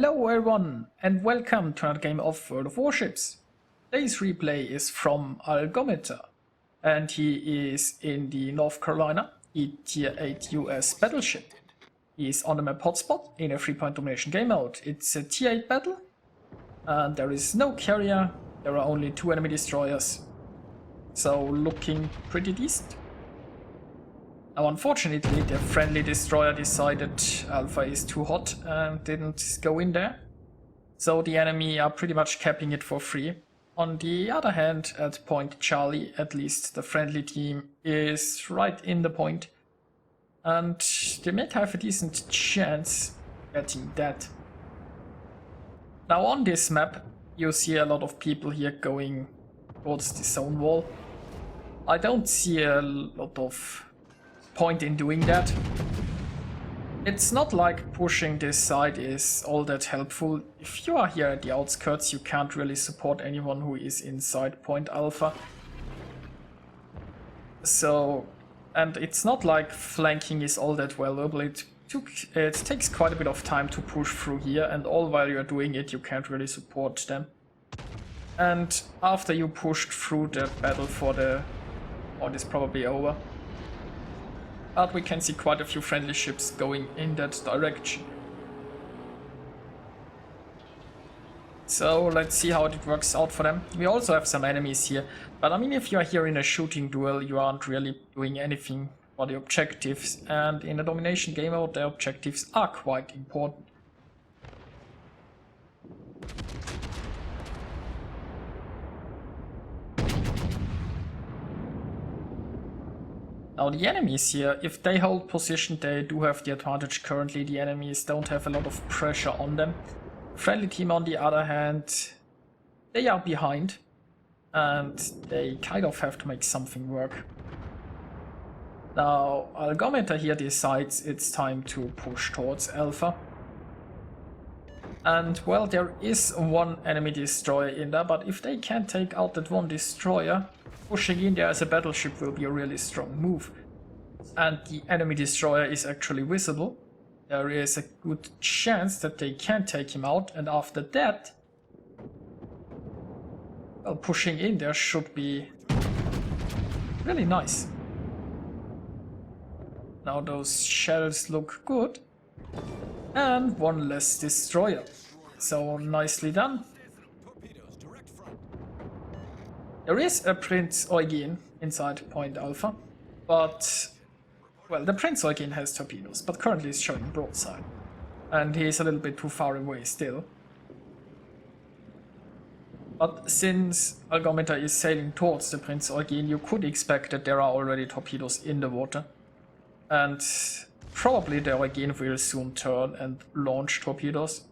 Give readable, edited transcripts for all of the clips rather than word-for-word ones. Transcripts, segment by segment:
Hello everyone and welcome to another game of World of Warships. Today's replay is from Algometer and he is in the North Carolina Tier 8 US battleship. He is on the map hotspot in a 3-point domination game mode. It's a Tier 8 battle and there is no carrier, there are only 2 enemy destroyers. So looking pretty decent. Now unfortunately the friendly destroyer decided Alpha is too hot and didn't go in there. So the enemy are pretty much capping it for free. On the other hand, at point Charlie, at least the friendly team is right in the point. And they may have a decent chance getting that. Now on this map you see a lot of people here going towards the zone wall. I don't see a lot of point in doing that. It's not like pushing this side is all that helpful. If you are here at the outskirts, you can't really support anyone who is inside point Alpha. So, and it's not like flanking is all that valuable. It takes quite a bit of time to push through here, and all while you're doing it, you can't really support them. And after you pushed through, the battle for the point is probably over. But we can see quite a few friendly ships going in that direction. So let's see how it works out for them. We also have some enemies here, but I mean if you are here in a shooting duel you aren't really doing anything for the objectives, and in a domination game mode the objectives are quite important. Now the enemies here, if they hold position, they do have the advantage currently. The enemies don't have a lot of pressure on them. Friendly team on the other hand, they are behind and they kind of have to make something work. Now Algometer here decides it's time to push towards Alpha. And well, there is one enemy destroyer in there, but if they can take out that one destroyer, pushing in there as a battleship will be a really strong move. And the enemy destroyer is actually visible. There is a good chance that they can take him out, and after that, well, pushing in there should be really nice. Now those shells look good. And one less destroyer. So nicely done. There is a Prince Eugen inside point Alpha, but well, the Prince Eugen has torpedoes, but currently is showing broadside, and he is a little bit too far away still. But since Algometer is sailing towards the Prince Eugen, you could expect that there are already torpedoes in the water, and probably the Eugen will soon turn and launch torpedoes.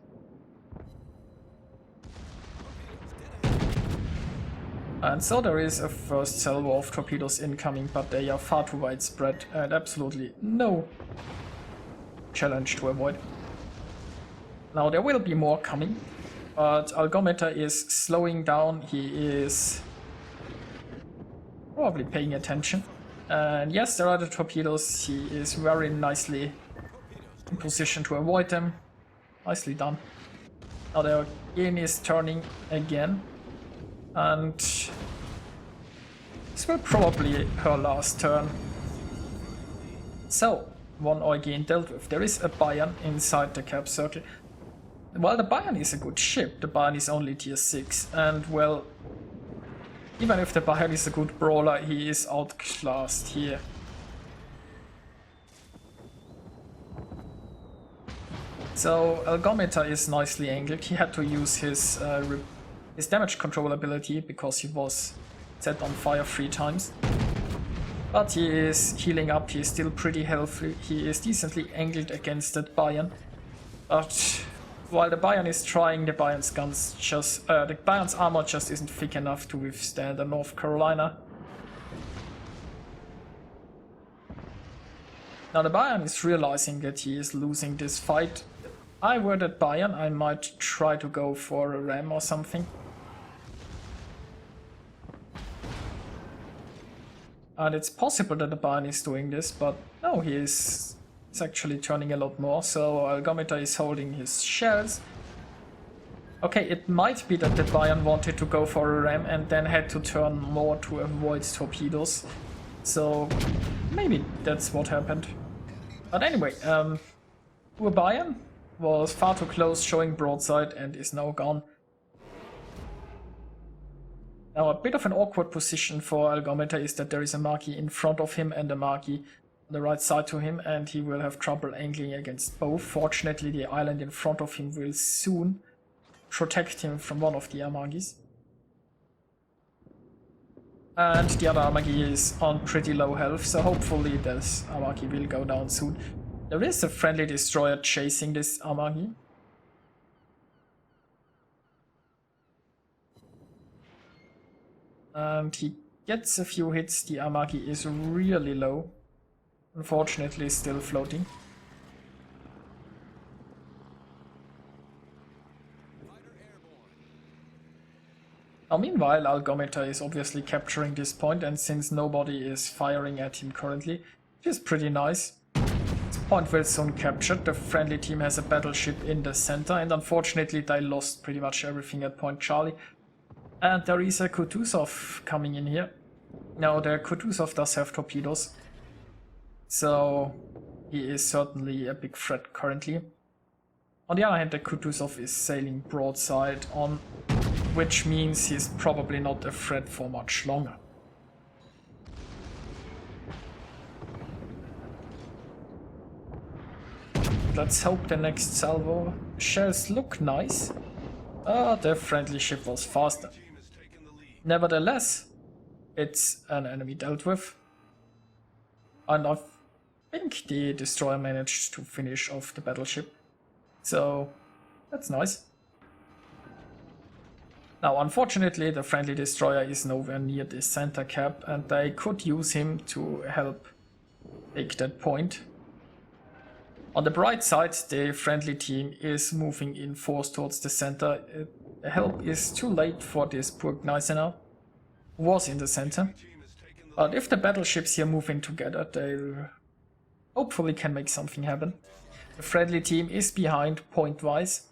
And so there is a first salvo of torpedoes incoming, but they are far too widespread and absolutely no challenge to avoid. Now there will be more coming, but Algometer is slowing down. He is probably paying attention. And yes, there are the torpedoes. He is very nicely in position to avoid them. Nicely done. Now the Eugen is turning again. And this will probably her last turn. So, one Eugen dealt with. There is a Bayern inside the cap circle. Well, the Bayern is a good ship. The Bayern is only tier 6. And well, even if the Bayern is a good brawler, he is outclassed here. So, Algometer is nicely angled. He had to use his damage control ability because he was set on fire 3 times. But he is healing up, he is still pretty healthy, he is decently angled against that Bayern. But while the Bayern is trying, the Bayern's guns just the Bayern's armor just isn't thick enough to withstand the North Carolina. Now the Bayern is realizing that he is losing this fight. If I were that Bayern, I might try to go for a ram or something. And it's possible that the Bayern is doing this, but no, he is actually turning a lot more. So Algometer is holding his shells, Okay, it might be that the Bayern wanted to go for a ram and then had to turn more to avoid torpedoes. So maybe that's what happened. But anyway, poor Bayern was far too close, showing broadside, and is now gone. Now a bit of an awkward position for Algometer is that there is a marquee in front of him and a marquee on the right side to him, and he will have trouble angling against both. Fortunately, the island in front of him will soon protect him from one of the Armagis. And the other Armagi is on pretty low health, so hopefully this Armagi will go down soon. There is a friendly destroyer chasing this Armagi. And he gets a few hits. The Armagi is really low. Unfortunately, still floating. Now meanwhile, Algometer is obviously capturing this point, and since nobody is firing at him currently, which is pretty nice. This point will soon captured. The friendly team has a battleship in the center, and unfortunately they lost pretty much everything at Point Charlie. And there is a Kutuzov coming in here. Now the Kutuzov does have torpedoes, so he is certainly a big threat currently. On the other hand, the Kutuzov is sailing broadside on, which means he's probably not a threat for much longer. Let's hope the next salvo shells look nice. The friendly ship was faster. Nevertheless, it's an enemy dealt with. And I think the destroyer managed to finish off the battleship. So, that's nice. Now, unfortunately, the friendly destroyer is nowhere near the center cap, and they could use him to help take that point. On the bright side, the friendly team is moving in force towards the center. The help is too late for this poor Gneisenau, who was in the center. But if the battleships here move in together, they hopefully can make something happen. The friendly team is behind point-wise,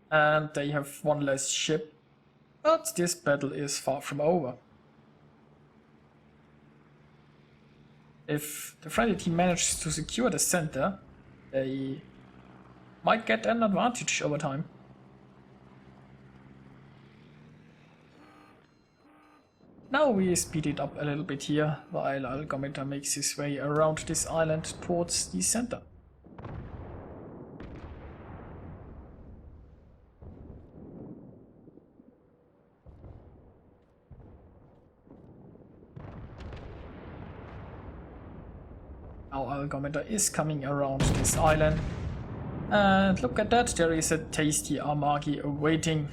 and they have one less ship. But this battle is far from over. If the friendly team manages to secure the center, they might get an advantage over time. Now we speed it up a little bit here, while Algometer makes his way around this island towards the center. Now Algometer is coming around this island. And look at that, there is a tasty Armagi awaiting.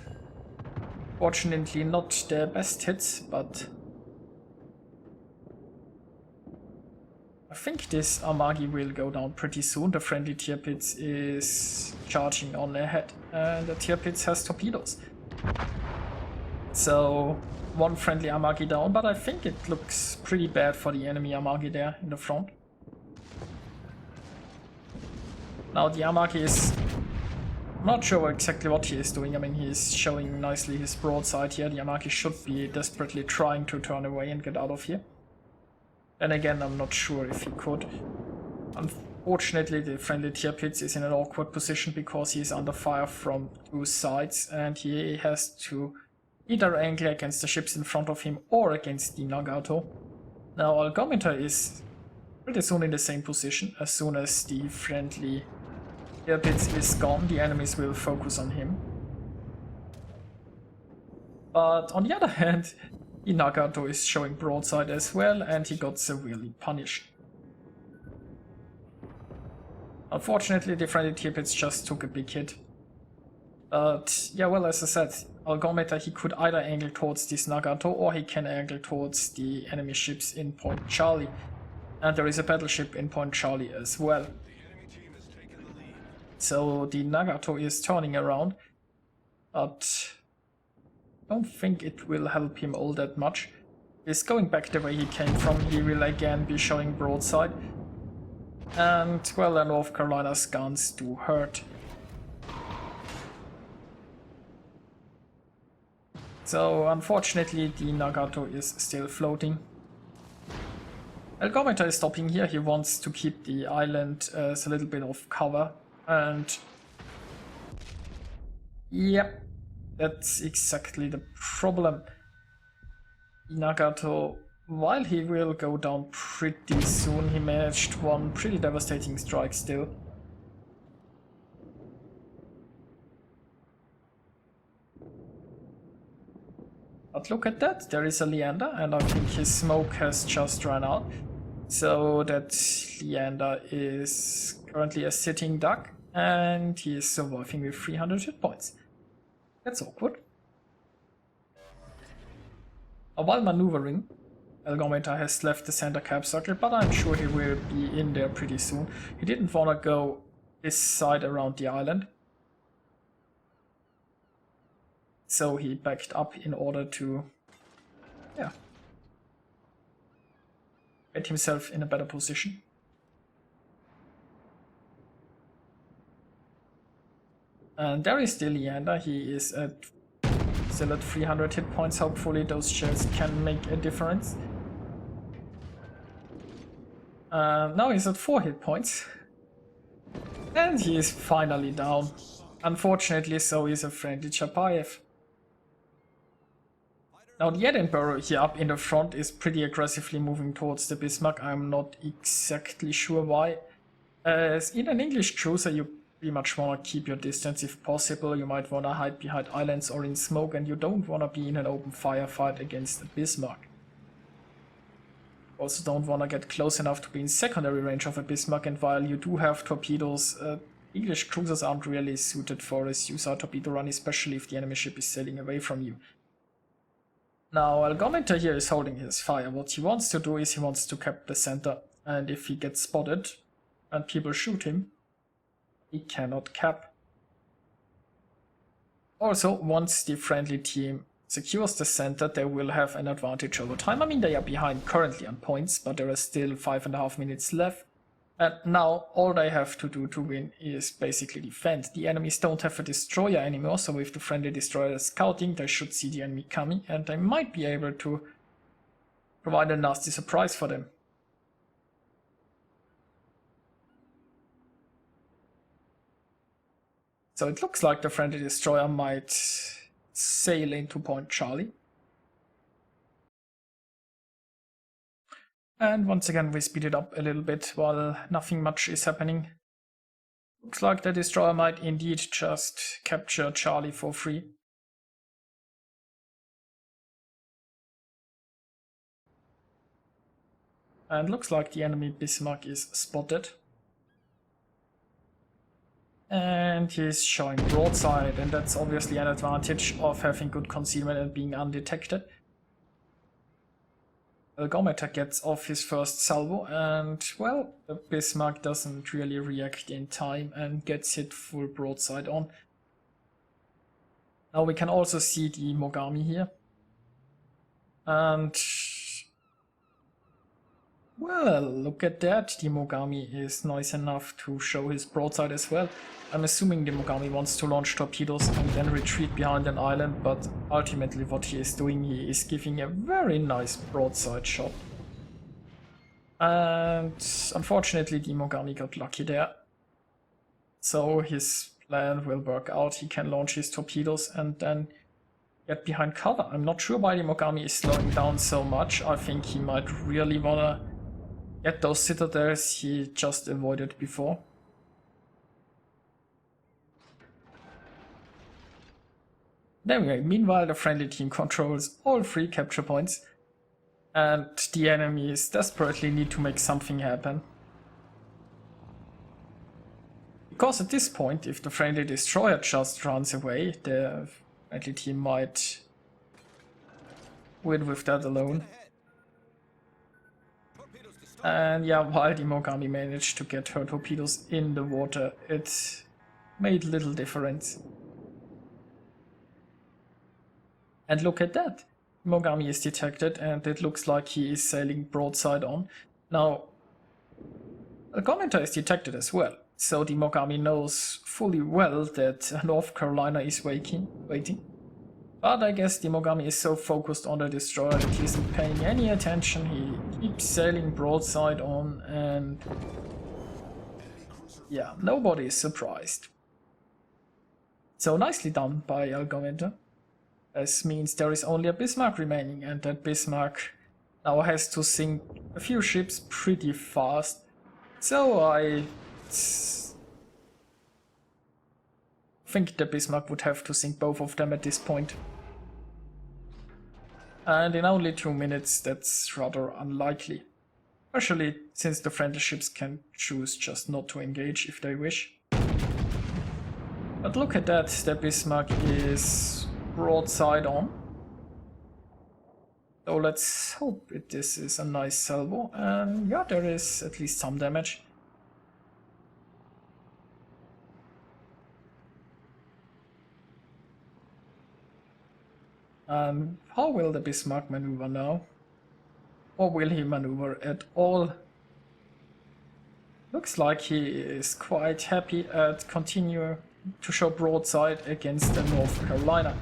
Fortunately not their best hits, but I think this Armagi will go down pretty soon. The friendly Tirpitz is charging on ahead, and the Tirpitz has torpedoes. So one friendly Armagi down, but I think it looks pretty bad for the enemy Armagi there in the front. Now the Armagi is... I'm not sure exactly what he is doing. I mean, he is showing nicely his broadside here. The Armagi should be desperately trying to turn away and get out of here. Then again, I'm not sure if he could. Unfortunately, the friendly Tirpitz is in an awkward position because he is under fire from two sides, and he has to either angle against the ships in front of him or against the Nagato. Now Algometer is pretty soon in the same position. As soon as the friendly Tirpitz is gone, the enemies will focus on him. But on the other hand, the Nagato is showing broadside as well, and he got severely punished. Unfortunately, the friendly Tirpitz just took a big hit. But yeah, well, as I said, Algometer, he could either angle towards this Nagato or he can angle towards the enemy ships in Point Charlie. And there is a battleship in Point Charlie as well. So the Nagato is turning around, but I don't think it will help him all that much. He's going back the way he came from. He will again be showing broadside. And well, the North Carolina's guns do hurt. So unfortunately the Nagato is still floating. Algometer is stopping here. He wants to keep the island as a little bit of cover, and yep, that's exactly the problem. Nagato, while he will go down pretty soon, he managed one pretty devastating strike still. But look at that, there is a Leander, and I think his smoke has just run out. So that Leander is currently a sitting duck, and he is surviving with 300 hit points. That's awkward. While maneuvering, Algometer has left the center cap circle, but I'm sure he will be in there pretty soon. He didn't want to go this side around the island, so he backed up in order to, get himself in a better position. And there is the Leander. He is still at 300 hit points. Hopefully those shells can make a difference. Now he's at 4 hit points. And he is finally down. Unfortunately, so is a friendly Chapayev. Now the Edinburgh here up in the front is pretty aggressively moving towards the Bismarck. I'm not exactly sure why. As in an English cruiser you pretty much want to keep your distance if possible. You might want to hide behind islands or in smoke, and you don't want to be in an open firefight against the Bismarck. Also don't want to get close enough to be in secondary range of a Bismarck, and while you do have torpedoes, English cruisers aren't really suited for a suicide torpedo run, especially if the enemy ship is sailing away from you. Now Algometer here is holding his fire. What he wants to do is he wants to cap the center, and if he gets spotted and people shoot him, he cannot cap. Also, once the friendly team secures the center, they will have an advantage over time. I mean, they are behind currently on points, but there are still 5.5 minutes left. And now all they have to do to win is basically defend. The enemies don't have a destroyer anymore, so with the friendly destroyer scouting, they should see the enemy coming, and they might be able to provide a nasty surprise for them. So it looks like the friendly destroyer might sail into Point Charlie. And once again we speed it up a little bit while nothing much is happening. Looks like the destroyer might indeed just capture Charlie for free. And looks like the enemy Bismarck is spotted. And he's showing broadside, and that's obviously an advantage of having good concealment and being undetected. Algometer gets off his first salvo, and well, the Bismarck doesn't really react in time and gets hit full broadside on. Now we can also see the Mogami here. And well, look at that, the Mogami is nice enough to show his broadside as well. I'm assuming the Mogami wants to launch torpedoes and then retreat behind an island, but ultimately what he is doing, he is giving a very nice broadside shot. And unfortunately the Mogami got lucky there. So his plan will work out. He can launch his torpedoes and then get behind cover. I'm not sure why the Mogami is slowing down so much. I think he might really wanna get those citadels he just avoided before. Anyway, meanwhile the friendly team controls all 3 capture points, and the enemies desperately need to make something happen. Because at this point, if the friendly destroyer just runs away, the friendly team might win with that alone. And yeah, while the Mogami managed to get her torpedoes in the water, it made little difference. And look at that! Mogami is detected, and it looks like he is sailing broadside on. Now, Algometer is detected as well, so the Mogami knows fully well that North Carolina is waiting. But I guess the Mogami is so focused on the destroyer that he isn't paying any attention. He keeps sailing broadside on, and yeah, nobody is surprised. So nicely done by Algometer. This means there is only a Bismarck remaining, and that Bismarck now has to sink a few ships pretty fast. So I think the Bismarck would have to sink both of them at this point. And in only 2 minutes, that's rather unlikely. Especially since the friendly ships can choose just not to engage if they wish. But look at that, the Bismarck is broadside on. So let's hope this is a nice salvo, and yeah, there is at least some damage. How will the Bismarck maneuver now? Or will he maneuver at all? Looks like he is quite happy at continue to show broadside against the North Carolina.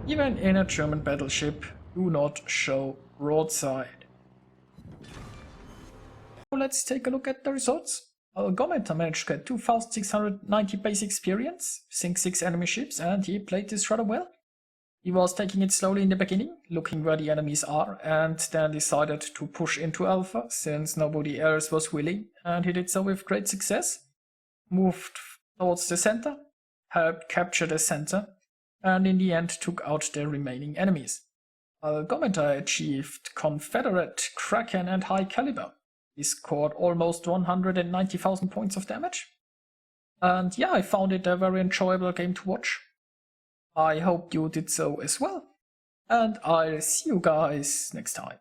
Even in a German battleship, do not show broadside. So let's take a look at the results. Algometer managed to get 2690 base experience, sink 6 enemy ships, and he played this rather well. He was taking it slowly in the beginning, looking where the enemies are, and then decided to push into Alpha since nobody else was willing, and he did so with great success. Moved towards the center, helped capture the center, and in the end took out the remaining enemies. Algometer achieved Confederate, Kraken and High Caliber. He scored almost 190,000 points of damage. And yeah, I found it a very enjoyable game to watch. I hope you did so as well. And I'll see you guys next time.